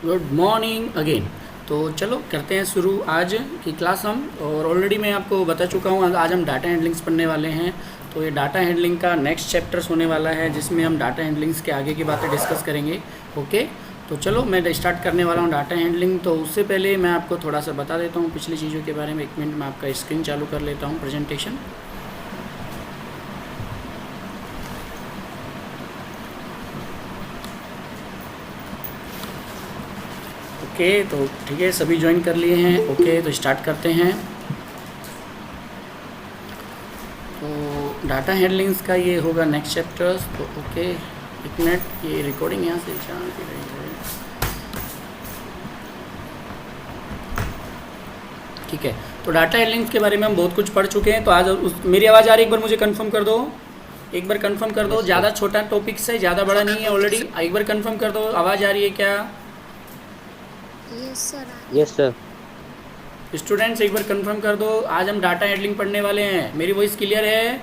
Good morning again. तो चलो करते हैं शुरू आज की क्लास हम। और ऑलरेडी मैं आपको बता चुका हूँ आज हम डाटा हैंडलिंग्स पढ़ने वाले हैं। तो ये डाटा हैंडलिंग का नेक्स्ट चैप्टर्स होने वाला है जिसमें हम डाटा हैंडलिंग्स के आगे की बातें डिस्कस करेंगे। ओके, तो चलो मैं स्टार्ट करने वाला हूँ डाटा हैंडलिंग। तो उससे पहले मैं आपको थोड़ा सा बता देता हूँ पिछली चीज़ों के बारे में। एक मिनट में आपका स्क्रीन चालू कर लेता हूँ, प्रेजेंटेशन। ओके, तो ठीक है, सभी ज्वाइन कर लिए हैं। ओके, तो स्टार्ट करते हैं। तो डाटा हैंडलिंग्स का ये होगा नेक्स्ट चैप्टर्स। तो ओके, एक मिनट, ये रिकॉर्डिंग यहाँ से चल रही है। ठीक है, तो डाटा हैंडलिंग्स के बारे में हम बहुत कुछ पढ़ चुके हैं। तो आज मेरी आवाज़ आ रही है? एक बार मुझे कंफर्म कर दो, एक बार कंफर्म कर दो। ज़्यादा छोटा टॉपिक से, ज़्यादा बड़ा नहीं है ऑलरेडी। एक बार कंफर्म कर दो, आवाज़ आ रही है क्या? Yes sir. Yes sir. Students एक बार कंफर्म कर दो, आज हम डाटा हैंडलिंग पढ़ने वाले हैं। मेरी वॉइस क्लियर है?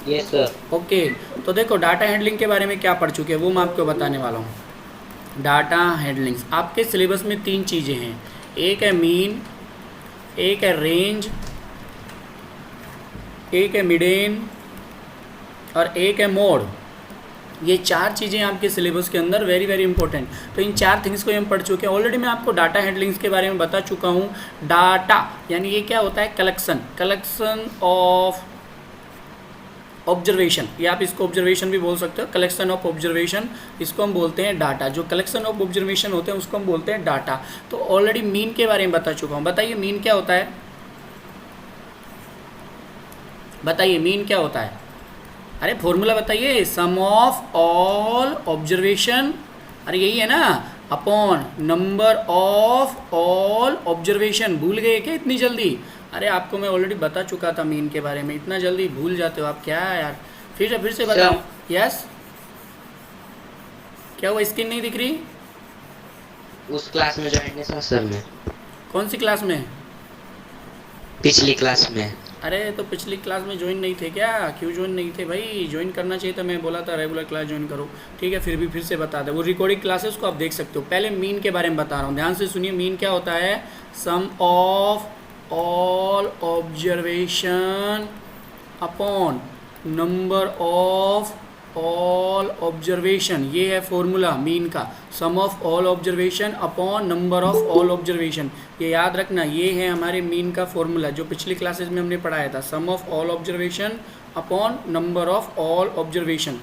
Yes sir. ओके, तो देखो डाटा हैंडलिंग के बारे में क्या पढ़ चुके हैं वो मैं आपको बताने वाला हूँ। डाटा हैंडलिंग्स आपके सिलेबस में 3 चीज़ें हैं। एक है मीन, एक है रेंज, एक है मिडेन और एक है मोड। ये 4 चीज़ें आपके सिलेबस के अंदर वेरी वेरी इंपॉर्टेंट। तो इन 4 थिंग्स को हम पढ़ चुके हैं ऑलरेडी। मैं आपको डाटा हैंडलिंग्स के बारे में बता चुका हूँ। डाटा यानी ये क्या होता है? कलेक्शन ऑफ ऑब्जर्वेशन, या आप इसको ऑब्जर्वेशन भी बोल सकते हो। कलेक्शन ऑफ ऑब्जर्वेशन, इसको हम बोलते हैं डाटा। जो कलेक्शन ऑफ ऑब्जर्वेशन होते हैं उसको हम बोलते हैं डाटा। तो ऑलरेडी मीन के बारे में बता चुका हूँ। बताइए मीन क्या होता है? बताइए मीन क्या होता है? अरे फॉर्मूला बताइए। सम ऑफ ऑल ऑब्जर्वेशन, अरे यही है ना, upon number of all observation. भूल गए क्या इतनी जल्दी? अरे आपको मैं ऑलरेडी बता चुका था मीन के बारे में, इतना जल्दी भूल जाते हो आप क्या यार। फिर से बताओ। यस, क्या हुआ? स्क्रीन नहीं दिख रही? उस क्लास में ज्वाइन नहीं था सर मैं। कौन सी क्लास में? पिछली क्लास में। अरे तो पिछली क्लास में ज्वाइन नहीं थे क्या? क्यों ज्वाइन नहीं थे भाई? ज्वाइन करना चाहिए था, मैं बोला था रेगुलर क्लास ज्वाइन करो। ठीक है, फिर से बता दें, वो रिकॉर्डिंग क्लासेस को आप देख सकते हो। पहले मीन के बारे में बता रहा हूँ, ध्यान से सुनिए। मीन क्या होता है? Sum of all observation upon number of all observation. ये है फॉर्मूला मीन का। Sum of all observation upon number of all observation, ये याद रखना। ये है हमारे मीन का फॉर्मूला जो पिछली क्लासेस में हमने पढ़ाया था। Sum of all observation upon number of all observation,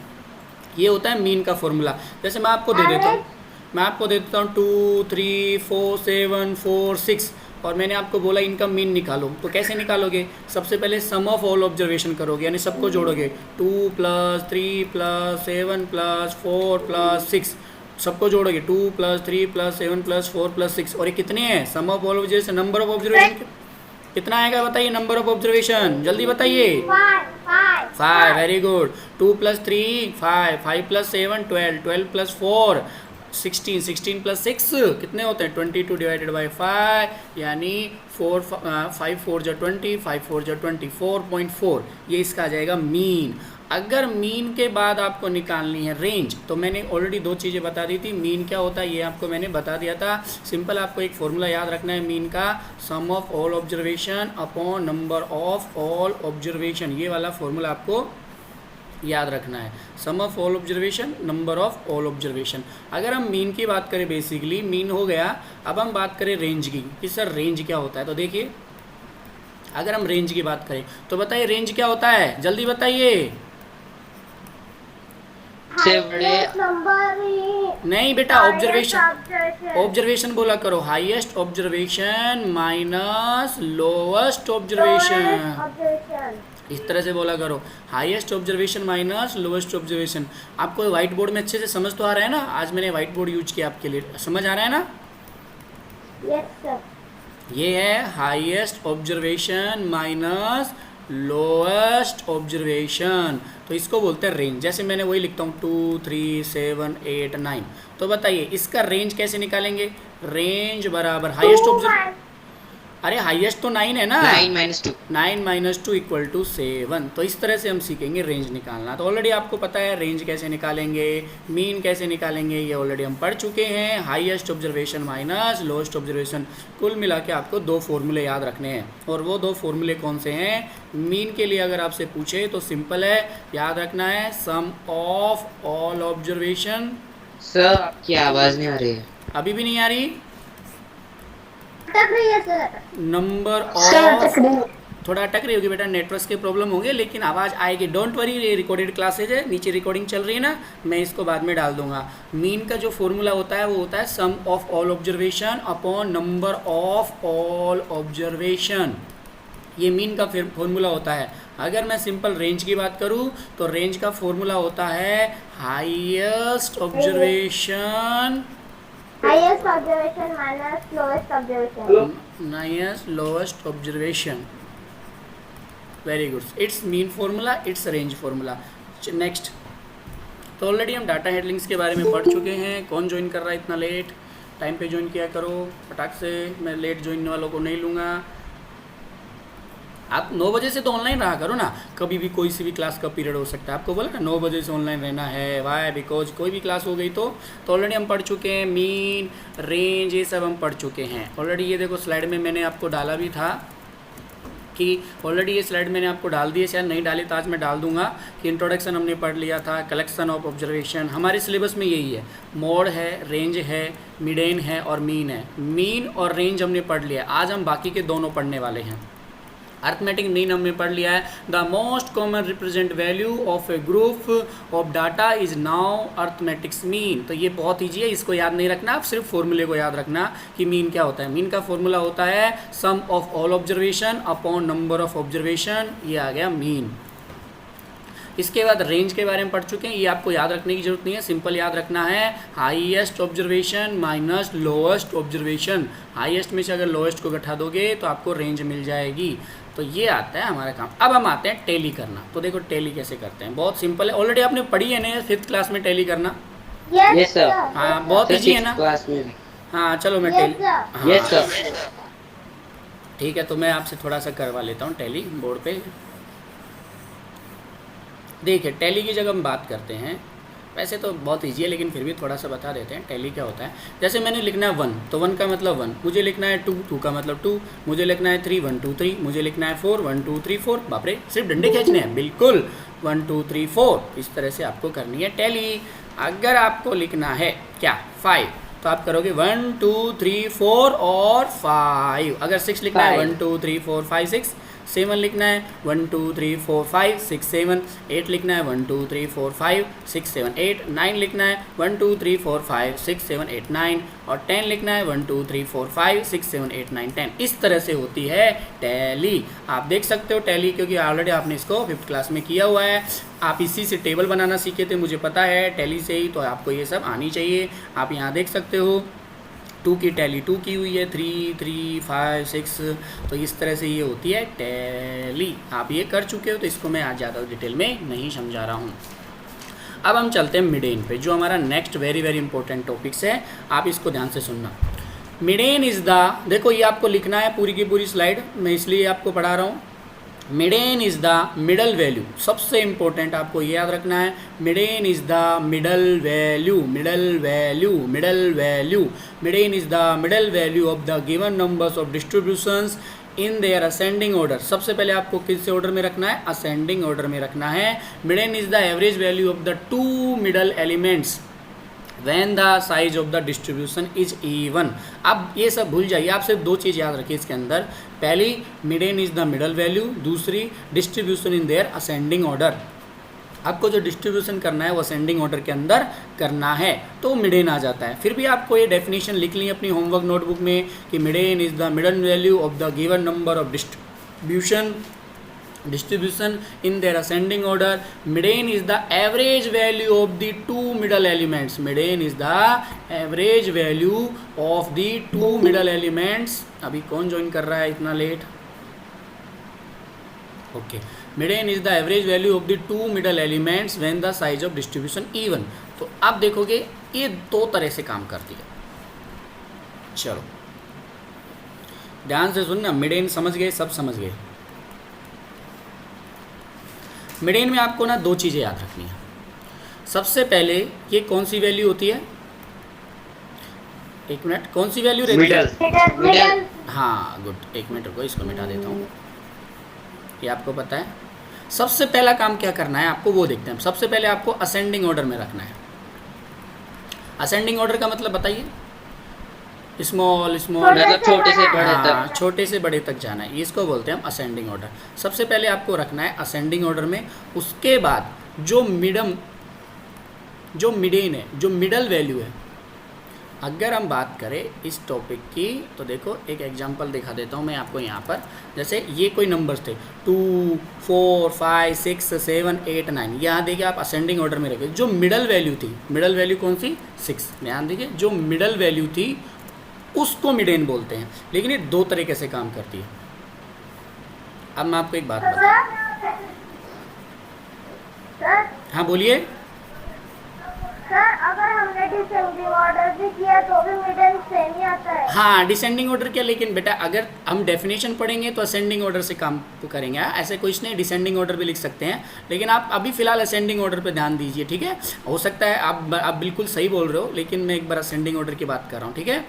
ये होता है मीन का फॉर्मूला। जैसे मैं आपको दे देता हूँ, 2 3 4 7 4 6, और मैंने आपको बोला इनका मीन निकालो। तो कैसे निकालोगे? सबसे पहले सम ऑफ ऑल ऑब्जर्वेशन करोगे, यानी सबको जोड़ोगे। 2 + 3 + 7 + 4 + 6, सबको जोड़ोगे। 2 + 3 + 7 + 4 + 6। और ये कितने हैं? Sum of all observation, number of observation कितना आएगा बताइए? नंबर ऑफ ऑब्जर्वेशन जल्दी बताइए। 5, वेरी गुड। 2 + 3 5, 5 + 7 12, 12 + 4 16, 16 + 6 कितने होते हैं? 22 डिवाइडेड बाई 5, यानी 5 4 जा 20, 5 4 जा 24.4। ये इसका आ जाएगा मीन। अगर मीन के बाद आपको निकालनी है रेंज, तो मैंने ऑलरेडी 2 चीज़ें बता दी थी। मीन क्या होता है ये आपको मैंने बता दिया था। सिंपल आपको एक फॉर्मूला याद रखना है मीन का, sum of all observation upon number of all observation. ये वाला फॉर्मूला आपको याद रखना है। Sum of all observation, number of all observation. अगर हम मीन की बात करें, बेसिकली मीन हो गया। अब हम बात करें रेंज की कि सर रेंज क्या होता है। तो देखिए, अगर हम रेंज की बात करें तो बताइए रेंज क्या होता है? जल्दी बताइए। से बड़े नहीं बेटा, ऑब्जर्वेशन बोला करो। Highest observation minus lowest observation, इस तरह से बोला करो। Highest observation minus lowest observation. आपको व्हाइट बोर्ड में अच्छे से समझ तो आ रहा है ना? आज मैंने व्हाइट बोर्ड यूज किया आपके लिए, समझ आ रहा है ना? Yes sir. ये है highest observation minus lowest observation, तो इसको बोलते हैं रेंज। जैसे मैंने वही लिखता हूँ 2 3 7 8 9। तो बताइए इसका रेंज कैसे निकालेंगे? रेंज बराबर हाईएस्ट ऑब्जर्व अरे हाईएस्ट तो 9 है ना, 9 minus 2. 9 minus 2 equal to 7। तो इस तरह से हम सीखेंगे रेंज निकालना। तो ऑलरेडी आपको पता है रेंज कैसे निकालेंगे, मीन कैसे निकालेंगे, ये ऑलरेडी हम पढ़ चुके हैं। Highest observation minus lowest observation, कुल मिला के आपको 2 फॉर्मूले याद रखने हैं। और वो 2 फॉर्मूले कौन से हैं? मीन के लिए अगर आपसे पूछे तो सिंपल है, याद रखना है sum of all observation. Sir आपकी आवाज़ नहीं आ रही है. अभी भी नहीं आ रही? अटक रही है सर। नंबर सर ऑफ, अटक रही है। थोड़ा अटक रही होगी बेटा, नेटवर्क के प्रॉब्लम होंगे, लेकिन आवाज़ आएगी। डोंट वरी, ये रिकॉर्डेड क्लासेज है, नीचे रिकॉर्डिंग चल रही है ना, मैं इसको बाद में डाल दूंगा। मीन का जो फॉर्मूला होता है वो होता है sum of all observation upon number of all observation. ये मीन का फॉर्मूला होता है। अगर मैं सिंपल रेंज की बात करूँ तो रेंज का फॉर्मूला होता है highest observation highest observation minus lowest observation. Highest lowest observation. Very good, it's mean formula, it's range formula. Next, तो ऑलरेडी हम डाटा हैंडलिंग्स के बारे में पढ़ चुके हैं। कौन ज्वाइन कर रहा है इतना लेट? टाइम पे ज्वाइन किया करो फटाक से, मैं लेट ज्वाइन वालों को नहीं लूँगा। आप 9 बजे से तो ऑनलाइन रहा करो ना, कभी भी कोई सी भी क्लास का पीरियड हो सकता है। आपको बोला ना 9 बजे से ऑनलाइन रहना है, वाई बिकॉज कोई भी क्लास हो गई तो ऑलरेडी हम पढ़ चुके हैं। मीन, रेंज, ये सब हम पढ़ चुके हैं ऑलरेडी। ये देखो स्लाइड में मैंने आपको डाला भी था कि ऑलरेडी ये स्लाइड मैंने आपको डाल दी है, शायद नहीं डाली तो आज मैं डाल दूंगा कि इंट्रोडक्शन हमने पढ़ लिया था, कलेक्शन ऑफ ऑब्जर्वेशन हमारे सिलेबस में यही है। मोड है, रेंज है, मिडेन है और मीन है। मीन और रेंज हमने पढ़ लिया, आज हम बाकी के दोनों पढ़ने वाले हैं। अर्थमेटिक मीन हमने पढ़ लिया है। The most common represent value of A group of data is now arithmetics mean. तो ये बहुत ईजी है, इसको याद नहीं रखना, आप सिर्फ फॉर्मूले को याद रखना कि मीन क्या होता है। मीन का फॉर्मूला होता है sum of all observation upon number of observation, ये आ गया मीन। इसके बाद रेंज के बारे में पढ़ चुके हैं, ये आपको याद रखने की जरूरत नहीं है, सिंपल याद रखना है highest observation minus lowest observation. Highest में से अगर लोएस्ट को घटा दोगे तो आपको रेंज मिल जाएगी। तो ये आता है हमारा काम। अब हम आते हैं टैली करना। तो देखो टैली कैसे करते हैं, बहुत सिंपल है, ऑलरेडी आपने पढ़ी है ना 5th क्लास में टैली करना। Yes, sir. हाँ बहुत ईजी है ना। क्लास में भी. हाँ चलो मैं Yes, टैली, sir. हाँ Yes, sir. ठीक है, तो मैं आपसे थोड़ा सा करवा लेता हूँ टैली बोर्ड पे। देखिए टैली की जगह हम बात करते हैं, वैसे तो बहुत ईजी है लेकिन फिर भी थोड़ा सा बता देते हैं टैली क्या होता है। जैसे मैंने लिखना है 1 तो 1 का मतलब 1, मुझे लिखना है 2 2 का मतलब 2, मुझे लिखना है 3 1 2 3, मुझे लिखना है 4 1 2 3 4। बाप रे, सिर्फ डंडे खींचने हैं, बिल्कुल 1 2 3 4, इस तरह से आपको करनी है टैली। अगर आपको लिखना है क्या 5 तो आप करोगे 1 2 3 4 और 5। अगर 6 लिखना है 1 2 3 4 5 6, 7 लिखना है 1 2 3 4 5 6 7, 8 लिखना है 1 2 3 4 5 6 7 8, 9 लिखना है 1 2 3 4 5 6 7 8 9 और 10 लिखना है 1 2 3 4 5 6 7 8 9 10। इस तरह से होती है टैली। आप देख सकते हो टैली, क्योंकि ऑलरेडी आपने इसको 5th क्लास में किया हुआ है। आप इसी से टेबल बनाना सीखे थे, मुझे पता है टैली से ही, तो आपको ये सब आनी चाहिए। आप यहाँ देख सकते हो 2 की टैली 2 की हुई है, 3 3 5 6, तो इस तरह से ये होती है टैली। आप ये कर चुके हो तो इसको मैं आज ज़्यादा डिटेल में नहीं समझा रहा हूँ। अब हम चलते हैं मिडेन पे, जो हमारा next very very important topics है। आप इसको ध्यान से सुनना। मिडेन इज़ द, देखो ये आपको लिखना है पूरी की पूरी स्लाइड, मैं इसलिए आपको पढ़ा रहा हूँ। Median is the middle value, सबसे इंपॉर्टेंट आपको ये याद रखना है। Median is the middle value, middle value, middle value. Median is the middle value of the given numbers of distributions in their ascending order. सबसे पहले आपको किस से ऑर्डर में रखना है? असेंडिंग ऑर्डर में रखना है। Median is the average value of the 2 middle elements when the size of the distribution is even. अब ये सब भूल जाइए, आप सिर्फ 2 चीज़ याद रखिए इसके अंदर। पहली मिडेन इज द मिडल वैल्यू, दूसरी distribution in their ascending order. आपको जो डिस्ट्रीब्यूशन करना है वो असेंडिंग ऑर्डर के अंदर करना है तो मिडेन आ जाता है। फिर भी आपको ये डेफिनेशन लिख ली अपनी होमवर्क नोटबुक में कि median is the middle value of the given number of distribution in their ascending order. Median is the average value of the 2 middle elements. Median is the average value of the 2 middle elements. अभी कौन join कर रहा है इतना late? Okay, median is the average value of the 2 middle elements when the size of distribution even. तो आप देखोगे ये 2 तरह से काम करती है। चलो ध्यान से सुनना, मिडेन समझ गए, सब समझ गए। मिडेन में आपको ना दो चीज़ें याद रखनी है। सबसे पहले ये कौन सी वैल्यू होती है, एक मिनट, कौन सी वैल्यू रहती है? मिडल मिडल हाँ गुड, एक मिनट रुको, इसको मिटा देता हूँ, ये आपको पता है। सबसे पहला काम क्या करना है आपको, वो देखते हैं। सबसे पहले आपको असेंडिंग ऑर्डर में रखना है। असेंडिंग ऑर्डर का मतलब बताइए? स्मॉल स्मॉल, मतलब छोटे से बड़े हाँ, तक। छोटे से बड़े तक जाना है, इसको बोलते हैं हम असेंडिंग ऑर्डर। सबसे पहले आपको रखना है असेंडिंग ऑर्डर में। उसके बाद जो मिडेन है, जो मिडल वैल्यू है, अगर हम बात करें इस टॉपिक की तो देखो एक एग्जांपल दिखा देता हूँ मैं आपको यहाँ पर। जैसे ये कोई नंबर्स थे 2, 4, 5, 6, 7, 8, 9, यहाँ देखिए आप असेंडिंग ऑर्डर में रखें। जो मिडल वैल्यू थी, मिडल वैल्यू कौन सी? 6। ध्यान देखिए, जो मिडल वैल्यू थी उसको मिडेन बोलते हैं। लेकिन ये दो तरीके से काम करती है। अब मैं आपको एक बात बताऊँ। सर हाँ बोलिए। सर अगर हमने डिसेंडिंग ऑर्डर भी किया तो भी मिडल सेम ही आता है। हाँ, डिसेंडिंग ऑर्डर क्या, लेकिन बेटा अगर हम डेफिनेशन पढ़ेंगे तो असेंडिंग ऑर्डर से काम करेंगे। ऐसे कुछ नहीं, डिसेंडिंग ऑर्डर भी लिख सकते हैं, लेकिन आप अभी फिलहाल असेंडिंग ऑर्डर पे ध्यान दीजिए, ठीक है? हो सकता है आप बिल्कुल सही बोल रहे हो, लेकिन मैं एक बार असेंडिंग ऑर्डर की बात कर रहा हूँ, ठीक है?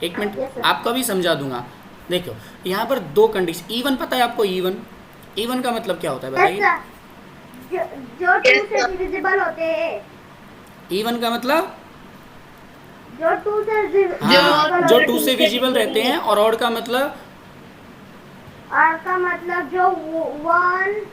एक Yes, मिनट, sir. आपको भी समझा दूंगा। देखो यहाँ पर दो कंडीशन, इवन पता है आपको? इवन का मतलब क्या होता है बताइए? ऐसा जो 2 से डिविजिबल होते हैं, इवन का मतलब जो 2 से हाँ, जो 2 से विजिबल रहते हैं। और ऑड का मतलब, और का मतलब जो 1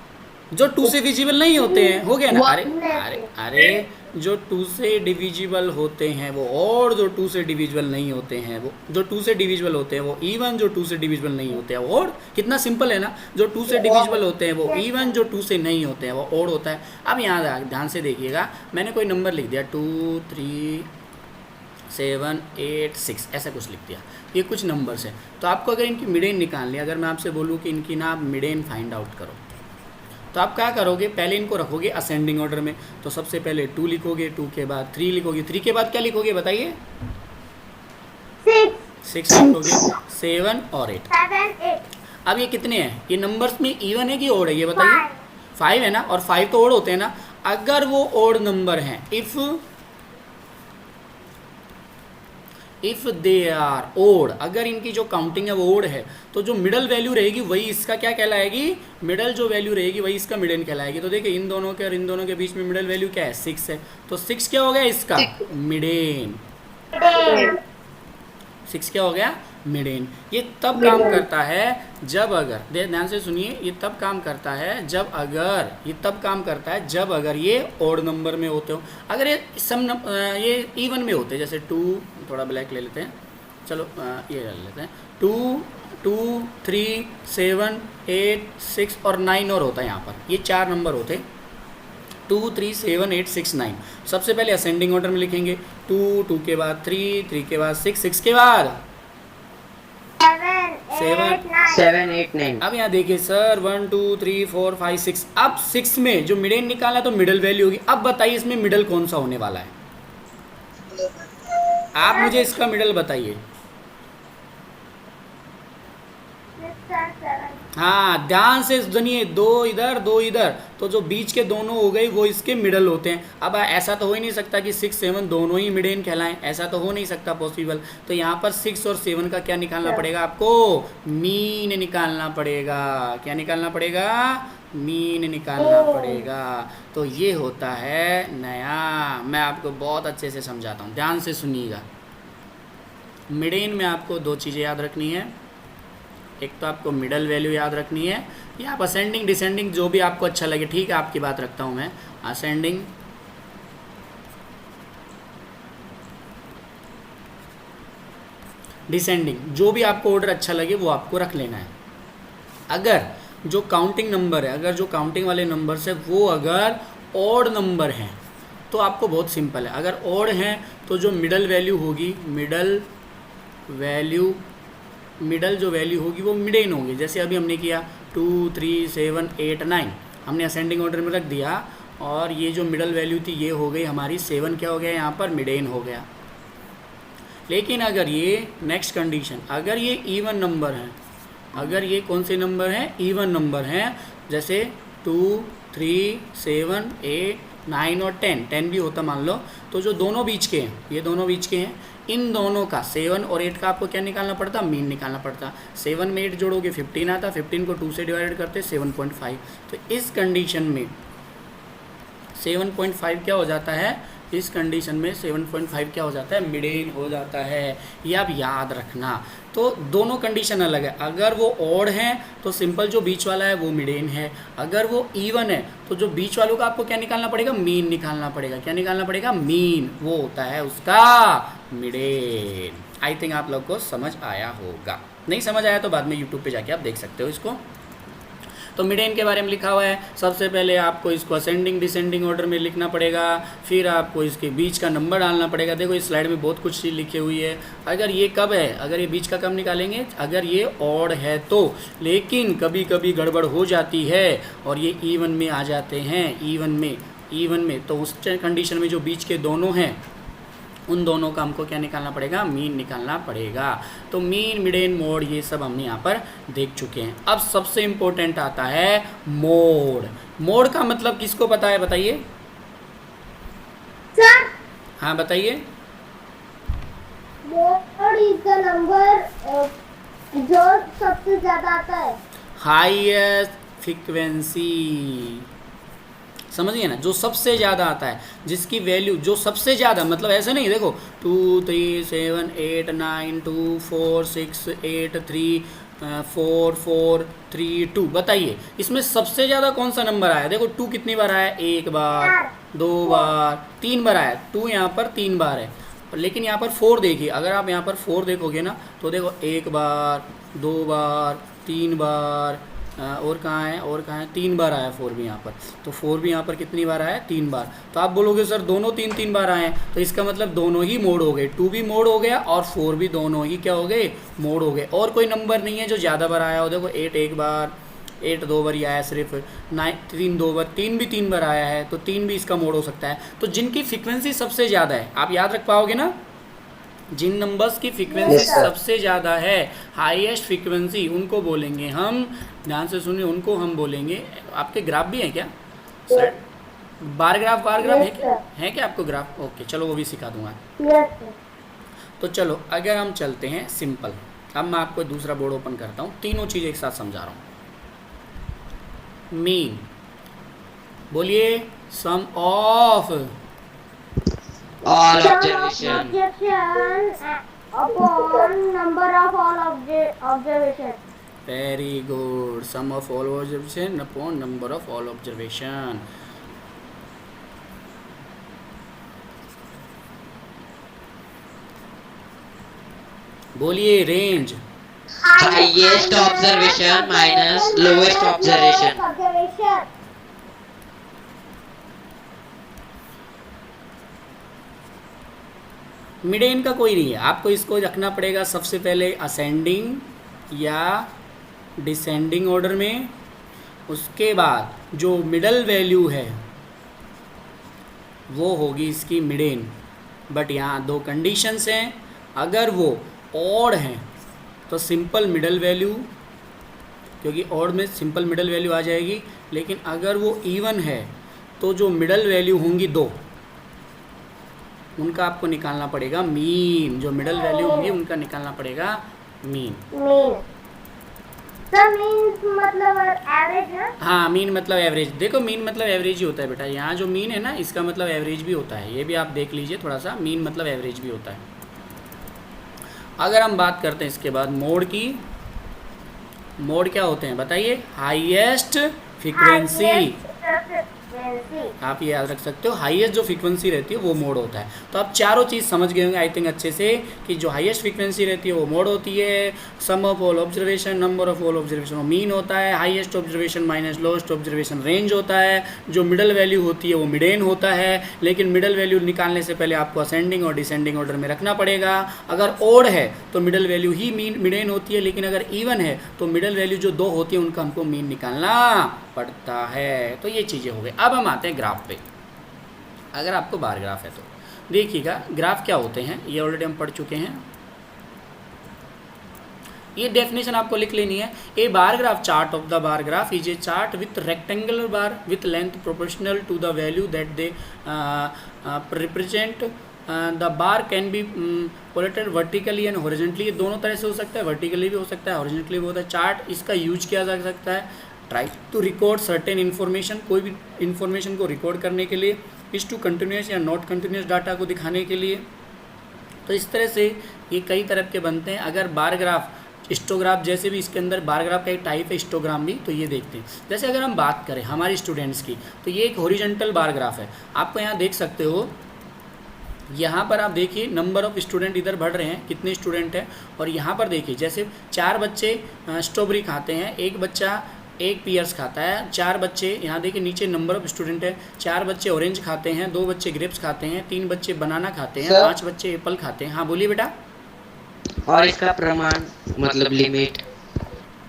जो 2 से विजिबल नहीं होते हैं। हो गया ना? अरे One अरे अरे, जो 2 से डिविजिबल होते हैं वो, और जो 2 से डिविजिबल नहीं होते हैं वो, जो 2 से डिविजिबल होते हैं वो इवन, जो 2 से डिविजिबल नहीं होते हैं वो ऑड। कितना सिंपल है ना? जो 2 से डिविजिबल होते हैं वो इवन, जो 2 से नहीं होते हैं वो ऑड होता है। अब यहाँ ध्यान से देखिएगा, मैंने कोई नंबर लिख दिया 2, 3, 7, 8, 6, ऐसा कुछ लिख दिया। ये कुछ नंबर्स हैं। तो आपको अगर इनकी मिडेन निकालनी है, अगर मैं आपसे बोलूँ कि इनकी ना आप मिडेन फाइंड आउट करो, तो आप क्या करोगे? पहले इनको रखोगे असेंडिंग ऑर्डर में। तो सबसे पहले 2 लिखोगे, 2 के बाद 3 लिखोगे, 3 के बाद क्या लिखोगे बताइए? 6 लिखोगे, 7 और 8। 7, 8। अब ये कितने हैं? ये नंबर्स में इवन है कि ओड है, ये बताइए? 5 है ना? और 5 तो ओड होते हैं ना? अगर वो ओड नंबर हैं, इफ दे आर ओड, अगर इनकी जो काउंटिंग है वो ओड है, तो जो मिडल वैल्यू रहेगी वही इसका क्या कहलाएगी? मिडल जो वैल्यू रहेगी वही इसका मिडेन कहलाएगी। तो देखिए इन दोनों के और इन दोनों के बीच में मिडल वैल्यू क्या है? 6 है। तो 6 क्या हो गया इसका? मिडेन। 6 क्या हो गया? मिडेन। ये तब काम करता है जब अगर, ध्यान से सुनिए, ये तब काम करता है जब अगर, ये तब काम करता है जब अगर ये ओड नंबर में होते हो। अगर ये ये इवन में होते, जैसे 2, थोड़ा ब्लैक ले लेते हैं, चलो ये ले लेते हैं, 2, 2, 3, 7, 8, 6 और 9 और होता है यहाँ पर। ये 4 नंबर होते, 2, 3, 7, 8, 6, 9। सबसे पहले असेंडिंग ऑर्डर में लिखेंगे 2, 2 के बाद 3, 3 के बाद 6, 6 के बाद 7, 8, 7, 8, 9। अब यहाँ देखिए सर, 1, 2, 3, 4, 5, 6। अब 6 में जो मिडेन निकाला तो मिडल वैल्यू होगी। अब बताइए इसमें मिडल कौन सा होने वाला है? आप मुझे इसका मिडल बताइए। 7। हाँ, ध्यान से सुनिए, 2 इधर 2 इधर, तो जो बीच के दोनों हो गए वो इसके मिडल होते हैं। अब ऐसा तो हो ही नहीं सकता कि 6, 7 दोनों ही मिडेन कहलाएं, ऐसा तो हो नहीं सकता पॉसिबल। तो यहाँ पर 6 और 7 का क्या निकालना पड़ेगा आपको? मीन निकालना पड़ेगा। क्या निकालना पड़ेगा? मीन निकालना पड़ेगा। तो ये होता है नया। मैं आपको बहुत अच्छे से समझाता हूँ, ध्यान से सुनिएगा। मिडेन में आपको 2 चीज़ें याद रखनी है। एक तो आपको मिडल वैल्यू याद रखनी है, या आप असेंडिंग डिसेंडिंग जो भी आपको अच्छा लगे, ठीक है, आपकी बात रखता हूँ मैं। असेंडिंग डिसेंडिंग जो भी आपको ऑर्डर अच्छा लगे वो आपको रख लेना है। अगर जो काउंटिंग नंबर है, अगर जो काउंटिंग वाले नंबर्स है वो अगर ऑड नंबर हैं तो आपको बहुत सिंपल है। अगर ऑड हैं तो जो मिडल वैल्यू होगी, मिडल जो वैल्यू होगी वो मिडेन होगी। जैसे अभी हमने किया 2, 3, 7, 8, 9, हमने असेंडिंग ऑर्डर में रख दिया, और ये जो मिडल वैल्यू थी ये हो गई हमारी 7, क्या हो गया यहाँ पर? मिडेन हो गया। लेकिन अगर ये नेक्स्ट कंडीशन, अगर ये इवन नंबर है, अगर ये कौन से नंबर हैं, इवन नंबर हैं, जैसे 2 3 7 8 9 और 10 भी होता मान लो, तो जो दोनों बीच के हैं, ये दोनों बीच के हैं, इन दोनों का 7 और 8 का आपको क्या निकालना पड़ता, मीन निकालना पड़ता। 7 में 8 जोड़ोगे 15 आता, 15 को 2 से डिवाइड करते 7.5। तो इस कंडीशन में 7.5 क्या हो जाता है, इस कंडीशन में 7.5 क्या हो जाता है, मिडेन हो जाता है। ये आप याद रखना। तो दोनों कंडीशन अलग है। अगर वो ऑड है तो सिंपल जो बीच वाला है वो मिडेन है, अगर वो इवन है तो जो बीच वालों का आपको क्या निकालना पड़ेगा, मीन निकालना पड़ेगा। क्या निकालना पड़ेगा, मीन, वो होता है उसका मिडेन। आई थिंक आप लोग को समझ आया होगा। नहीं समझ आया तो बाद में यूट्यूब पे जाके आप देख सकते हो इसको। तो मिडेन के बारे में लिखा हुआ है, सबसे पहले आपको इसको असेंडिंग डिसेंडिंग ऑर्डर में लिखना पड़ेगा, फिर आपको इसके बीच का नंबर डालना पड़ेगा। देखो इस स्लाइड में बहुत कुछ चीज़ लिखी हुई है। अगर ये कब है, अगर ये बीच का कब निकालेंगे, अगर ये ऑड है तो, लेकिन कभी कभी गड़बड़ हो जाती है और ये इवन में आ जाते हैं, इवन में तो उस कंडीशन में जो बीच के दोनों हैं उन दोनों का हमको क्या निकालना पड़ेगा, मीन निकालना पड़ेगा। तो मीन, मिडेन, मोड ये सब हमने यहाँ पर देख चुके हैं। अब सबसे इम्पोर्टेंट आता है मोड। मोड का मतलब किसको पता है, बताइए सर। हाँ बताइए। मोड इज द नंबर जो सबसे ज्यादा आता है, हाईएस्ट फ्रीक्वेंसी, समझिए ना, जो सबसे ज़्यादा आता है, जिसकी वैल्यू जो सबसे ज़्यादा, मतलब ऐसे नहीं, देखो 2 3 7 8 9 2 4 6 8 3 4 4 3 2, बताइए इसमें सबसे ज़्यादा कौन सा नंबर आया। देखो 2 कितनी बार आया, 1 बार, 2 बार, 3 बार आया। 2 यहाँ पर 3 बार है, लेकिन यहाँ पर 4 देखिए, अगर आप यहाँ पर 4 देखोगे ना तो देखो 1 बार, 2 बार, 3 बार, और कहाँ है, और कहाँ है, 3 बार आया 4 भी यहाँ पर। तो 4 भी यहाँ पर कितनी बार आया, 3 बार। तो आप बोलोगे सर दोनों 3 बार आए हैं, तो इसका मतलब दोनों ही मोड हो गए, 2 भी मोड हो गया और 4 भी, दोनों ही क्या हो गए, मोड हो गए। और कोई नंबर नहीं है जो ज़्यादा बार आया हो। देखो 8 1 बार, 8 2 बार ही आया सिर्फ, 9 3 2 बार, 3 भी 3 बार आया है, तो 3 भी इसका मोड हो सकता है। तो जिनकी फ्रीक्वेंसी सबसे ज़्यादा है, आप याद रख पाओगे ना, जिन नंबर्स की फ्रीक्वेंसी Yes, sir. सबसे ज़्यादा है, हाईएस्ट फ्रीक्वेंसी, उनको बोलेंगे हम, ध्यान से सुनिए, उनको हम बोलेंगे। आपके ग्राफ भी हैं क्या सर, बार ग्राफ है क्या, है क्या आपको ग्राफ? ओके चलो वो भी सिखा दूंगा। Yes sir. तो चलो अगर हम चलते हैं सिंपल, अब मैं आपको दूसरा बोर्ड ओपन करता हूँ, तीनों चीज़ एक साथ समझा रहा हूँ। मीन, बोलिए, सम ऑफ All observation. Upon number of all observation. Very good, sum of all observation upon number of all observation. बोलिए range, Highest observation minus lowest observation. Median का कोई नहीं है, आपको इसको रखना पड़ेगा सबसे पहले असेंडिंग या डिसेंडिंग ऑर्डर में। उसके बाद जो मिडल वैल्यू है वो होगी इसकी मिडेन। बट यहाँ 2 कंडीशंस हैं, अगर वो ऑड हैं तो सिंपल मिडल वैल्यू, क्योंकि ऑड में सिंपल मिडल वैल्यू आ जाएगी, लेकिन अगर वो इवन है तो जो मिडल वैल्यू होंगी 2, उनका आपको निकालना पड़ेगा मीन। जो मिडल वैल्यू होंगी उनका निकालना पड़ेगा मीन। मीन सर, मीन मतलब एवरेज है। हाँ, मीन मतलब एवरेज। देखो मीन मतलब एवरेज ही होता है बेटा, यहाँ जो मीन है ना इसका मतलब एवरेज भी होता है, ये भी आप देख लीजिए थोड़ा सा, मीन मतलब एवरेज भी होता है। अगर हम बात करते हैं इसके बाद मोड की, मोड क्या होते हैं बताइए, हाईएस्ट फ्रीक्वेंसी, आप ये याद रख सकते हो, हाईएस्ट जो फ्रीक्वेंसी रहती है वो मोड होता है। तो आप चारों चीज़ समझ गए होंगे आई थिंक अच्छे से, कि जो हाईएस्ट फ्रीक्वेंसी रहती है वो मोड होती है, sum of all observation, number of all observation वो मीन होता है, highest observation minus lowest observation range होता है, जो मिडल वैल्यू होती है वो मिडेन होता है। लेकिन मिडल वैल्यू निकालने से पहले आपको असेंडिंग और डिसेंडिंग ऑर्डर में रखना पड़ेगा। अगर ओड है तो मिडल वैल्यू ही मिडेन होती है, लेकिन अगर इवन है तो मिडल वैल्यू जो 2 होती है उनका हमको मीन निकालना पड़ता है। तो ये चीज़ें हो गई। अब हम आते हैं ग्राफ पे। अगर आपको बार ग्राफ है देखिएगा ग्राफ क्या होते हैं, ये ऑलरेडी हम पढ़ चुके हैं। ये डेफिनेशन आपको लिख लेनी है। A bar graph, chart of the bar graph is a chart with rectangular bar with length proportional to the value that they represent. The bar can be plotted vertically and horizontally, ये दोनों तरह से हो सकता है, vertically भी हो सकता है, हॉरिजॉन्टली भी होता है। चार्ट इसका यूज किया जा सकता है try to record certain information, कोई भी इन्फॉर्मेशन को रिकॉर्ड करने के लिए, इज टू कंटिन्यूस या नॉट कंटिन्यूस डाटा को दिखाने के लिए। तो इस तरह से ये कई तरह के बनते हैं। अगर बार ग्राफ, हिस्टोग्राफ जैसे भी इसके अंदर बार ग्राफ का एक टाइप है हिस्टोग्राम भी, तो ये देखते हैं। जैसे अगर हम बात करें हमारे स्टूडेंट्स की, तो ये एक हॉरिजॉन्टल बार ग्राफ है। आपको यहाँ देख सकते हो, यहाँ पर आप देखिए नंबर ऑफ़ स्टूडेंट इधर बढ़ रहे हैं, कितने स्टूडेंट हैं। और यहाँ पर देखिए जैसे 4 बच्चे स्ट्रॉबेरी खाते हैं, एक बच्चा एक पियर्स खाता है, 4 बच्चे, यहाँ देखिए नीचे नंबर ऑफ़ स्टूडेंट है, 4 बच्चे ऑरेंज खाते हैं, 2 बच्चे ग्रेप्स खाते हैं, 3 बच्चे बनाना खाते हैं, 5 बच्चे एप्पल खाते हैं। हाँ बोलिए बेटा। और इसका प्रमाण मतलब लिमिट,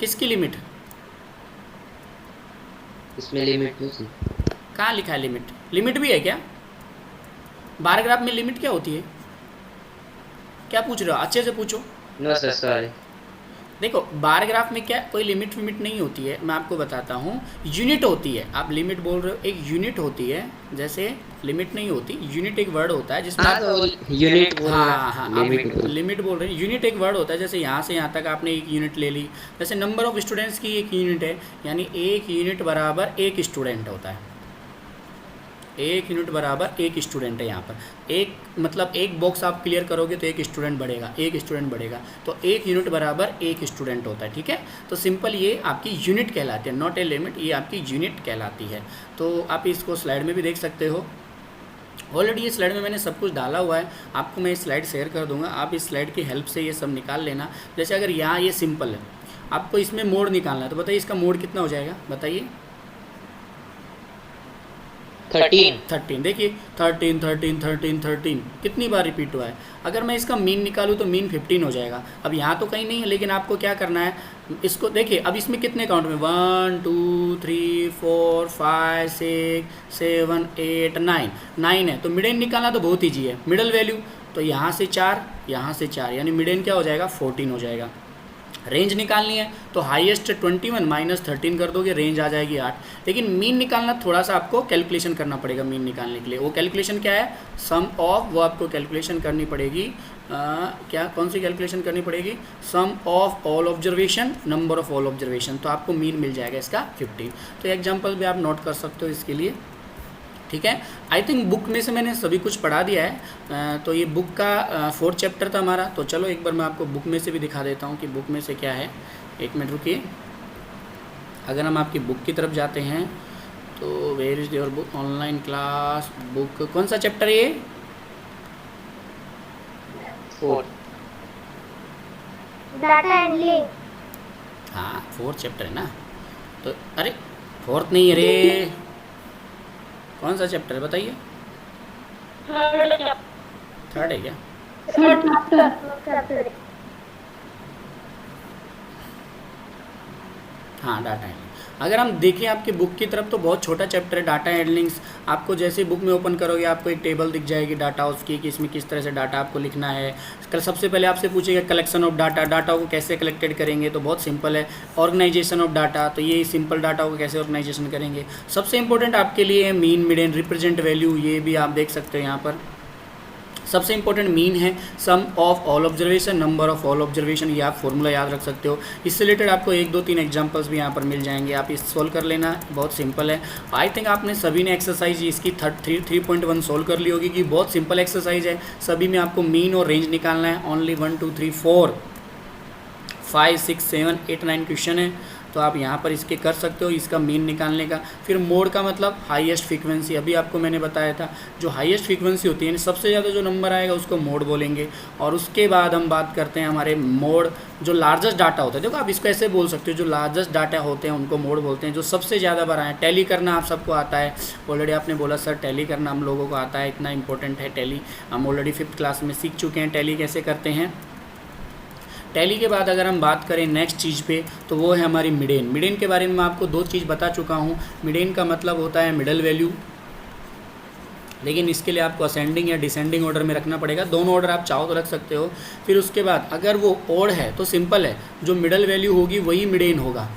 किसकी लिमिट? इसमें लिमिट नहीं थी। कहाँ लिखा है लिमिट? लिमिट भी है क्या बार ग्राफ में? लिमिट क्या होती है? क्या पूछ रहे हो? अच्छे से पूछो। No sir, sorry. देखो बार ग्राफ में क्या कोई लिमिट नहीं होती है, मैं आपको बताता हूँ। यूनिट होती है, आप लिमिट बोल रहे हो, एक यूनिट होती है, जैसे लिमिट नहीं होती, यूनिट एक वर्ड होता है जिसमें यूनिट, हाँ लिमिट बोल रहे हैं। यूनिट एक वर्ड होता है, जैसे यहाँ से यहाँ तक आपने एक यूनिट ले ली। जैसे नंबर ऑफ स्टूडेंट्स की एक यूनिट है, यानी एक यूनिट बराबर एक स्टूडेंट होता है। एक यूनिट बराबर एक स्टूडेंट है। यहाँ पर एक मतलब एक बॉक्स आप क्लियर करोगे तो एक स्टूडेंट बढ़ेगा, एक स्टूडेंट बढ़ेगा, तो एक यूनिट बराबर एक स्टूडेंट होता है। ठीक है, तो सिंपल ये आपकी यूनिट कहलाती है, नॉट ए लिमिट, ये आपकी यूनिट कहलाती है। तो आप इसको स्लाइड में भी देख सकते हो। ऑलरेडी ये स्लाइड में मैंने सब कुछ डाला हुआ है, आपको मैं स्लाइड शेयर कर दूंगा, आप इस स्लाइड की हेल्प से ये सब निकाल लेना। जैसे अगर यहाँ ये सिंपल है, आपको इसमें मोड निकालना है, तो बताइए इसका मोड कितना हो जाएगा? बताइए। 13। देखिए 13 कितनी बार रिपीट हुआ है। अगर मैं इसका मीन निकालूँ तो मीन 15 हो जाएगा। अब यहाँ तो कहीं नहीं है, लेकिन आपको क्या करना है, इसको देखिए अब इसमें कितने काउंट में 1 2 3 4 5 6 7 8 9 है, तो मिडेन निकालना तो बहुत ईजी है। मिडल वैल्यू तो यहाँ से 4, यहाँ से 4, यानी मिडेन क्या हो जाएगा? 14 हो जाएगा। रेंज निकालनी है तो हाईएस्ट 21 माइनस 13 कर दोगे, रेंज आ जाएगी 8। लेकिन मीन निकालना थोड़ा सा आपको कैलकुलेशन करना पड़ेगा। मीन निकालने के लिए वो कैलकुलेशन क्या है? सम ऑफ, वो आपको कैलकुलेशन करनी पड़ेगी। क्या कौन सी कैलकुलेशन करनी पड़ेगी? Sum of all observation, number of all observation, तो आपको मीन मिल जाएगा इसका 15। तो एग्जाम्पल भी आप नोट कर सकते हो इसके लिए। ठीक है, आई थिंक बुक में से मैंने सभी कुछ पढ़ा दिया है। तो ये बुक का 4th चैप्टर था हमारा। तो चलो एक बार मैं आपको बुक में से भी दिखा देता हूँ कि बुक में से क्या है। 1 मिनट रुकिए। अगर हम आपकी बुक की तरफ जाते हैं तो where is your book, online class book, कौन सा चैप्टर है ये? 4। Data handling. हाँ 4th चैप्टर है ना। तो अरे 4th नहीं है रे, कौन सा चैप्टर है बताइए? 3rd है क्या? हाँ डाटा हैंडलिंग। अगर हम देखें आपकी बुक की तरफ तो बहुत छोटा चैप्टर है डाटा हैंडलिंग्स। आपको जैसे बुक में ओपन करोगे आपको एक टेबल दिख जाएगी डाटा उसकी, कि इसमें किस तरह से डाटा आपको लिखना है। सबसे पहले आपसे पूछेगा कलेक्शन ऑफ डाटा, डाटा को कैसे कलेक्टेड करेंगे, तो बहुत सिंपल है। ऑर्गेनाइजेशन ऑफ डाटा, तो ये सिंपल डाटा को कैसे ऑर्गेनाइजेशन करेंगे। सबसे इंपॉर्टेंट आपके लिए है मीन, मिडेन, रिप्रेजेंट वैल्यू, ये भी आप देख सकते हो यहाँ पर। सबसे इंपॉर्टेंट मीन है, sum of all observation, number of all observation, ये आप फॉर्मूला याद रख सकते हो। इससे रिलेटेड आपको 1 2 3 एग्जांपल्स भी यहाँ पर मिल जाएंगे, आप इस सोल्व कर लेना, बहुत सिंपल है। आई थिंक आपने सभी ने एक्सरसाइज इसकी 3.1 सोल्व कर ली होगी, कि बहुत सिंपल एक्सरसाइज है। सभी में आपको मीन और रेंज निकालना है। ओनली 1 2 3 4 5 6 7 8 9 क्वेश्चन है, तो आप यहाँ पर इसके कर सकते हो, इसका मीन निकालने का। फिर मोड का मतलब हाईएस्ट फ्रीक्वेंसी, अभी आपको मैंने बताया था जो हाईएस्ट फ्रीक्वेंसी होती है, सबसे ज़्यादा जो नंबर आएगा उसको मोड बोलेंगे। और उसके बाद हम बात करते हैं हमारे मोड, जो लार्जेस्ट डाटा होता है। देखो आप इसको ऐसे बोल सकते हो, जो लार्जेस्ट डाटा होते हैं उनको मोड बोलते हैं, जो सबसे ज़्यादा बार आए। टैली करना आप सबको आता है, ऑलरेडी आपने बोला सर टैली करना हम लोगों को आता है, इतना इंपॉर्टेंट है टैली, हम ऑलरेडी 5th क्लास में सीख चुके हैं टैली कैसे करते हैं। टैली के बाद अगर हम बात करें नेक्स्ट चीज़ पे, तो वो है हमारी मिडेन। मिडेन के बारे में मैं आपको 2 चीज़ बता चुका हूँ। मिडेन का मतलब होता है मिडल वैल्यू, लेकिन इसके लिए आपको असेंडिंग या डिसेंडिंग ऑर्डर में रखना पड़ेगा। दोनों ऑर्डर आप चाहो तो रख सकते हो। फिर उसके बाद अगर वो ओड है तो सिंपल है, जो मिडल वैल्यू होगी वही मिडेन होगा।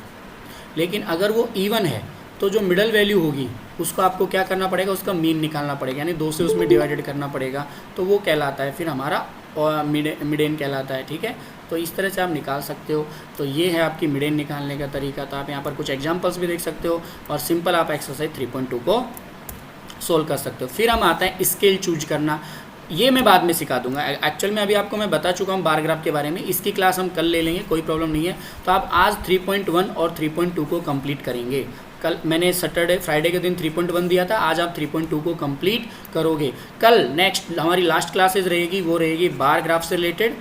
लेकिन अगर वो इवन है तो जो मिडल वैल्यू होगी उसको आपको क्या करना पड़ेगा, उसका मीन निकालना पड़ेगा, यानी 2 से उसमें डिवाइडेड करना पड़ेगा, तो वो कहलाता है फिर हमारा मिडेन कहलाता है। ठीक है, तो इस तरह से आप निकाल सकते हो। तो ये है आपकी मिडेन निकालने का तरीका। तो आप यहाँ पर कुछ एग्जांपल्स भी देख सकते हो और सिंपल आप एक्सरसाइज 3.2 को सोल्व कर सकते हो। फिर हम आते हैं स्केल चूज करना। ये मैं बाद में सिखा दूंगा। एक्चुअल में अभी आपको मैं बता चुका हूँ बार ग्राफ के बारे में, इसकी क्लास हम कल ले लेंगे, कोई प्रॉब्लम नहीं है। तो आप आज 3.1 और 3.2 को कंप्लीट करेंगे। कल मैंने सैटरडे फ्राइडे के दिन 3.1 दिया था, आज आप 3.2 को कंप्लीट करोगे। कल नेक्स्ट हमारी लास्ट क्लासेज रहेगी, वो रहेगी बार ग्राफ से रिलेटेड।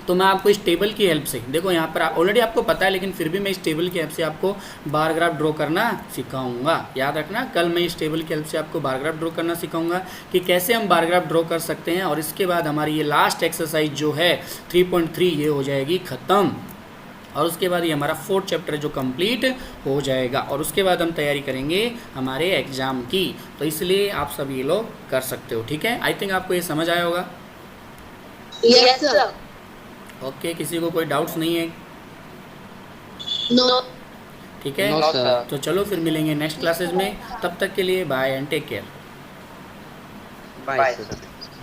तो मैं आपको इस टेबल की हेल्प से, देखो यहाँ पर ऑलरेडी आपको पता है, लेकिन फिर भी मैं इस टेबल की हेल्प से आपको बार ग्राफ ड्रॉ करना सिखाऊंगा। याद रखना, कल मैं इस टेबल की हेल्प से आपको बार ग्राफ ड्रॉ करना सिखाऊंगा कि कैसे हम बार ग्राफ ड्रॉ कर सकते हैं। और इसके बाद हमारी ये लास्ट एक्सरसाइज जो है 3.3 ये हो जाएगी ख़त्म। और उसके बाद ये हमारा 4th चैप्टर जो कंप्लीट हो जाएगा। और उसके बाद हम तैयारी करेंगे हमारे एग्ज़ाम की। तो इसलिए आप सब ये लोग कर सकते हो। ठीक है, आई थिंक आपको ये समझ आया होगा। Yes sir. ओके, किसी को कोई डाउट्स नहीं है? नो। ठीक है, No, sir. तो चलो फिर मिलेंगे नेक्स्ट क्लासेस में। तब तक के लिए bye and take care. Bye, sir.